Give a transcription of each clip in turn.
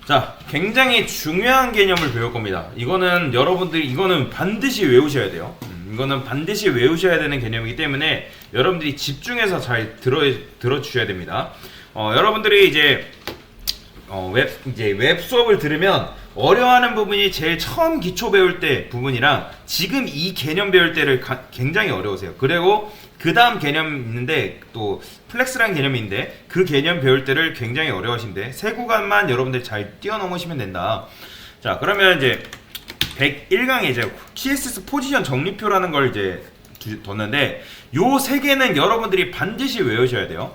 자, 굉장히 중요한 개념을 배울 겁니다. 이거는 반드시 외우셔야 돼요. 이거는 반드시 외우셔야 되는 개념이기 때문에 여러분들이 집중해서 잘 들어주셔야 됩니다. 여러분들이 이제 웹 수업을 들으면 어려워하는 부분이 제일 처음 기초 배울 때 부분이랑 지금 이 개념 배울 때를 굉장히 어려우세요. 그리고 그 다음 개념 있는데 또 플렉스라는 개념이 있는데 그 개념 배울 때를 굉장히 어려우신데 세 구간만 여러분들 잘 뛰어넘으시면 된다. 자, 그러면 이제 101강에 이제 CSS 포지션 정리표라는 걸 이제 뒀는데 요 세 개는 여러분들이 반드시 외우셔야 돼요.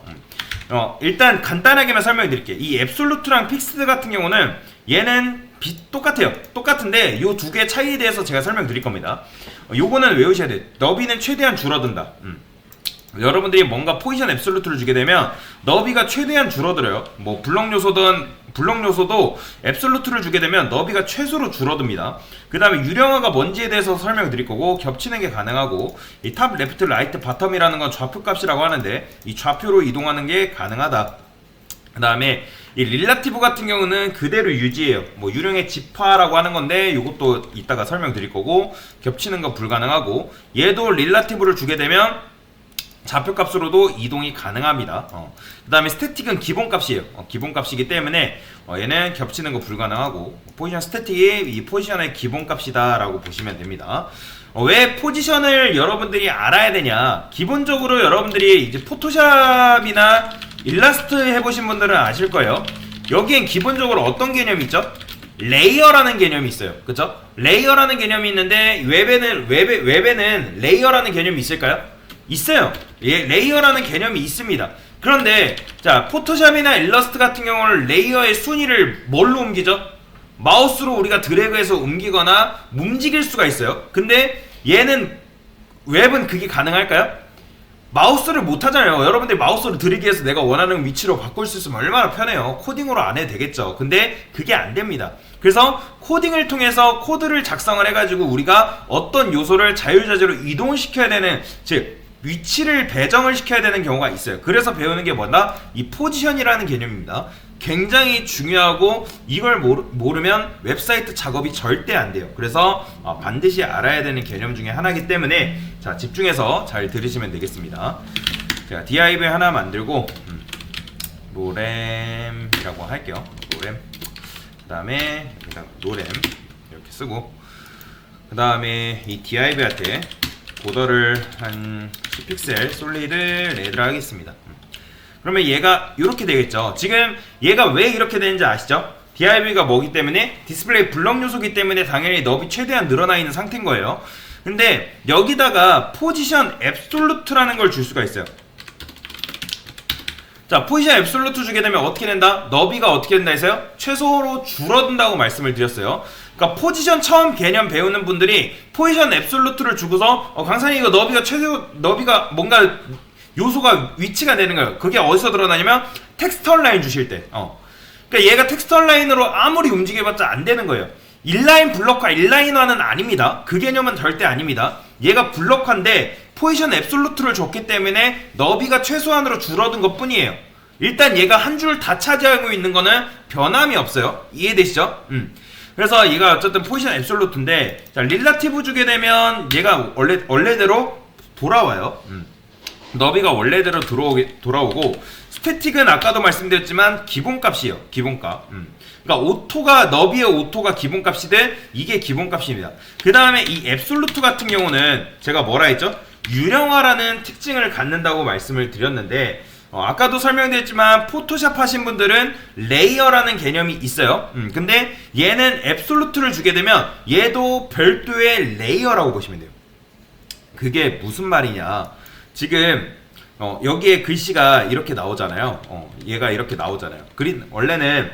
일단 간단하게만 설명해 드릴게요. 이 앱솔루트랑 픽스드 같은 경우는 얘는 똑같아요. 똑같은데 요 두 개의 차이에 대해서 제가 설명드릴 겁니다. 요거는 외우셔야 돼요. 너비는 최대한 줄어든다. 여러분들이 뭔가 포지션 앱솔루트를 주게 되면 너비가 최대한 줄어들어요. 뭐 블록 요소도 앱솔루트를 주게 되면 너비가 최소로 줄어듭니다. 그 다음에 유령화가 뭔지에 대해서 설명드릴 거고, 겹치는 게 가능하고, 이 탑, 레프트, 라이트, 바텀이라는 건 좌표 값이라고 하는데 이 좌표로 이동하는 게 가능하다. 그 다음에 이 릴라티브 같은 경우는 그대로 유지해요. 뭐 유령의 집화라고 하는 건데 이것도 이따가 설명드릴 거고, 겹치는 거 불가능하고, 얘도 릴라티브를 주게 되면 좌표값으로도 이동이 가능합니다. 그 다음에 스태틱은 기본값이에요. 기본값이기 때문에 얘는 겹치는 거 불가능하고, 포지션 스태틱이 이 포지션의 기본값이다 라고 보시면 됩니다. 왜 포지션을 여러분들이 알아야 되냐, 기본적으로 여러분들이 이제 포토샵이나 일러스트 해보신 분들은 아실 거예요. 여기엔 기본적으로 어떤 개념이 있죠? 레이어라는 개념이 있어요. 그쵸? 레이어라는 개념이 있는데 웹에는 레이어라는 개념이 있을까요? 있어요. 예, 레이어라는 개념이 있습니다. 그런데 자, 포토샵이나 일러스트 같은 경우는 레이어의 순위를 뭘로 옮기죠? 마우스로 우리가 드래그해서 옮기거나 움직일 수가 있어요. 근데 웹은 그게 가능할까요? 마우스를 못 하잖아요. 여러분들 마우스로 드래그해서 내가 원하는 위치로 바꿀 수 있으면 얼마나 편해요. 코딩으로 안 해도 되겠죠. 근데 그게 안 됩니다. 그래서 코딩을 통해서 코드를 작성을 해가지고 우리가 어떤 요소를 자유자재로 이동시켜야 되는, 즉 위치를 배정을 시켜야 되는 경우가 있어요. 그래서 배우는 게 뭐다? 이 포지션이라는 개념입니다. 굉장히 중요하고 이걸 모르면 웹사이트 작업이 절대 안 돼요. 그래서 반드시 알아야 되는 개념 중에 하나이기 때문에 자, 집중해서 잘 들으시면 되겠습니다. 제가 div 하나 만들고 노램이라고 할게요. 노램. 그 다음에 노램 이렇게 쓰고, 그 다음에 이 div한테 보더를 한 10픽셀 솔리드 레드를 하겠습니다. 그러면 얘가 이렇게 되겠죠. 지금 얘가 왜 이렇게 되는지 아시죠? div가 뭐기 때문에 디스플레이 블럭 요소기 때문에 당연히 너비 최대한 늘어나 있는 상태인 거예요. 근데 여기다가 포지션 앱솔루트라는 걸 줄 수가 있어요. 자, 포지션 앱솔루트 주게 되면 어떻게 된다? 너비가 어떻게 된다 해서요? 최소로 줄어든다고 말씀을 드렸어요. 그러니까 포지션 처음 개념 배우는 분들이 포지션 앱솔루트를 주고서 강사님 이거 너비가 뭔가 요소가 위치가 되는 거예요. 그게 어디서 드러나냐면 텍스트 라인 주실 때. 그러니까 얘가 텍스트 라인으로 아무리 움직여봤자 안 되는 거예요. 인라인 블럭화, 인라인화는 아닙니다. 그 개념은 절대 아닙니다. 얘가 블럭화인데 포지션 앱솔루트를 줬기 때문에 너비가 최소한으로 줄어든 것 뿐이에요. 일단 얘가 한 줄 다 차지하고 있는 거는 변함이 없어요. 이해되시죠? 그래서 얘가 어쨌든 포지션 앱솔루트인데, 자, 릴라티브 주게 되면 얘가 원래대로 돌아와요. 너비가 원래대로 돌아오고, 스태틱은 아까도 말씀드렸지만 기본값이에요. 기본값. 그러니까 너비의 오토가 기본값이든 이게 기본값입니다. 그 다음에 이 앱솔루트 같은 경우는 제가 뭐라 했죠? 유령화라는 특징을 갖는다고 말씀을 드렸는데, 아까도 설명드렸지만 포토샵 하신 분들은 레이어라는 개념이 있어요. 근데 얘는 앱솔루트를 주게 되면 얘도 별도의 레이어라고 보시면 돼요. 그게 무슨 말이냐, 지금 여기에 글씨가 이렇게 나오잖아요. 얘가 이렇게 나오잖아요. 원래는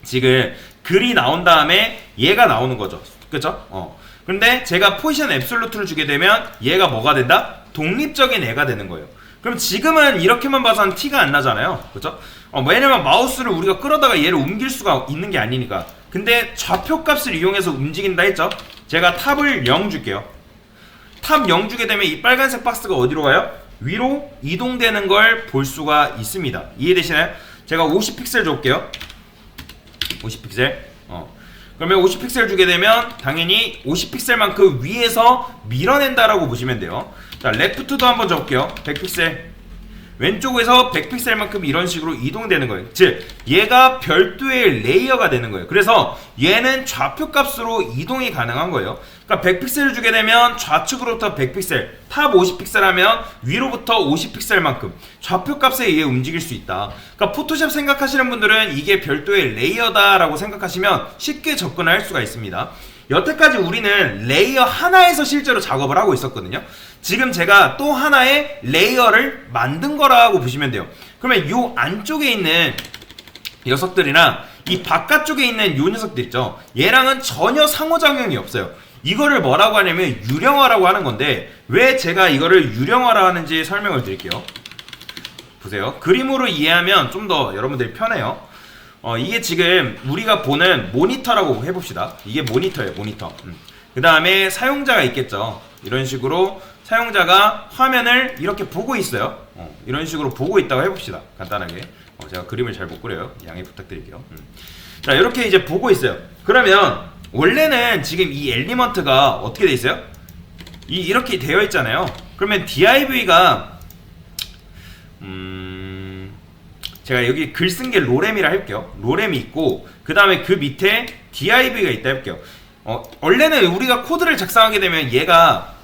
지금 글이 나온 다음에 얘가 나오는 거죠. 그쵸? 근데 제가 포지션 앱솔루트를 주게 되면 얘가 뭐가 된다? 독립적인 애가 되는 거예요. 그럼 지금은 이렇게만 봐서는 티가 안 나잖아요. 그쵸? 왜냐면 마우스를 우리가 끌어다가 얘를 옮길 수가 있는 게 아니니까. 근데 좌표값을 이용해서 움직인다 했죠? 제가 탑을 0 줄게요. 탑 0 주게 되면 이 빨간색 박스가 어디로 가요? 위로 이동되는 걸 볼 수가 있습니다. 이해되시나요? 제가 50픽셀 줄게요. 50픽셀. 그러면 50픽셀 주게 되면 당연히 50픽셀만큼 위에서 밀어낸다라고 보시면 돼요. 자, 레프트도 한번 적을게요. 100픽셀. 왼쪽에서 100픽셀만큼 이런 식으로 이동되는 거예요. 즉 얘가 별도의 레이어가 되는 거예요. 그래서 얘는 좌표 값으로 이동이 가능한 거예요. 그러니까 100픽셀을 주게 되면 좌측으로부터 100픽셀, 탑 50픽셀 하면 위로부터 50픽셀만큼 좌표 값에 의해 움직일 수 있다. 그러니까 포토샵 생각하시는 분들은 이게 별도의 레이어다라고 생각하시면 쉽게 접근을 할 수가 있습니다. 여태까지 우리는 레이어 하나에서 실제로 작업을 하고 있었거든요. 지금 제가 또 하나의 레이어를 만든 거라고 보시면 돼요. 그러면 요 안쪽에 있는 녀석들이랑 이 바깥쪽에 있는 요 녀석들 있죠. 얘랑은 전혀 상호작용이 없어요. 이거를 뭐라고 하냐면 유령화라고 하는 건데, 왜 제가 이거를 유령화라 하는지 설명을 드릴게요. 보세요. 그림으로 이해하면 좀 더 여러분들이 편해요. 이게 지금 우리가 보는 모니터라고 해봅시다. 이게 모니터예요, 모니터. 그 다음에 사용자가 있겠죠. 이런 식으로 사용자가 화면을 이렇게 보고 있어요. 이런 식으로 보고 있다고 해봅시다. 간단하게. 제가 그림을 잘 못 그려요. 양해 부탁드릴게요. 자, 이렇게 이제 보고 있어요. 그러면 원래는 지금 이 엘리먼트가 어떻게 돼 있어요? 이렇게 되어 있잖아요. 그러면 div가 제가 여기 글 쓴 게 로렘이라 할게요. 로렘이 있고 그 다음에 그 밑에 div가 있다 해볼게요. 원래는 우리가 코드를 작성하게 되면 얘가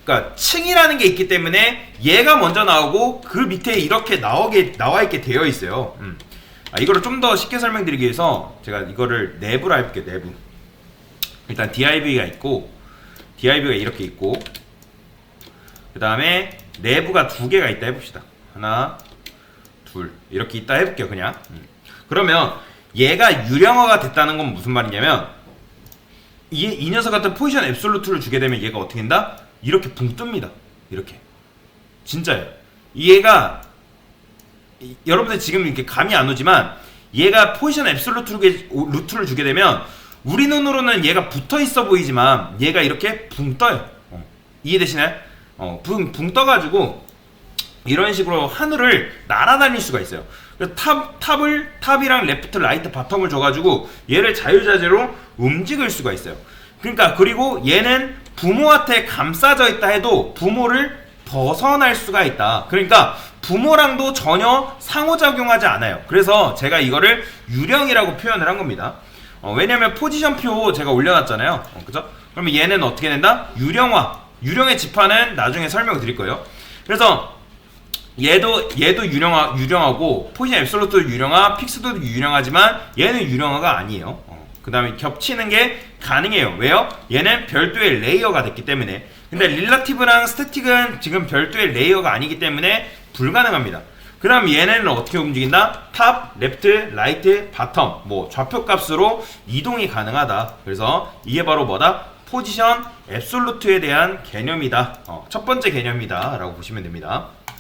그러니까 층이라는 게 있기 때문에 얘가 먼저 나오고 그 밑에 이렇게 나와 있게 되어 있어요. 이거를 좀 더 쉽게 설명드리기 위해서 제가 이거를 내부로 해볼게요. 내부. 일단 div가 있고 div가 이렇게 있고 그 다음에 내부가 두 개가 있다 해봅시다. 하나 둘 이렇게 있다 해볼게요. 그냥. 그러면 얘가 유령화가 됐다는 건 무슨 말이냐면 이 녀석 같은 포지션 앱솔루트를 주게 되면 얘가 어떻게 된다? 이렇게 붕 뜹니다. 이렇게. 진짜예요. 얘가 여러분들 지금 이렇게 감이 안 오지만 얘가 포지션 앱솔루트를 주게 되면 우리 눈으로는 얘가 붙어 있어 보이지만 얘가 이렇게 붕 떠요. 이해되시나요? 붕 떠가지고 이런 식으로 하늘을 날아다닐 수가 있어요. 탑이랑 레프트, 라이트, 바텀을 줘가지고 얘를 자유자재로 움직일 수가 있어요. 그러니까 그리고 얘는 부모한테 감싸져 있다 해도 부모를 벗어날 수가 있다. 그러니까 부모랑도 전혀 상호작용하지 않아요. 그래서 제가 이거를 유령이라고 표현을 한 겁니다. 왜냐면 포지션표 제가 올려놨잖아요. 그죠? 그러면 얘는 어떻게 된다? 유령화. 유령의 지파는 나중에 설명을 드릴 거예요. 그래서 얘도 유령하고 포지션 앱솔루트도 유령화, 픽스도 유령하지만 얘는 유령화가 아니에요. 그 다음에 겹치는 게 가능해요. 왜요? 얘는 별도의 레이어가 됐기 때문에. 근데 릴라티브랑 스태틱은 지금 별도의 레이어가 아니기 때문에 불가능합니다. 그 다음 얘네는 어떻게 움직인다? 탑, 레프트, 라이트, 바텀 뭐 좌표 값으로 이동이 가능하다. 그래서 이게 바로 뭐다? 포지션 앱솔루트에 대한 개념이다. 첫 번째 개념이다 라고 보시면 됩니다.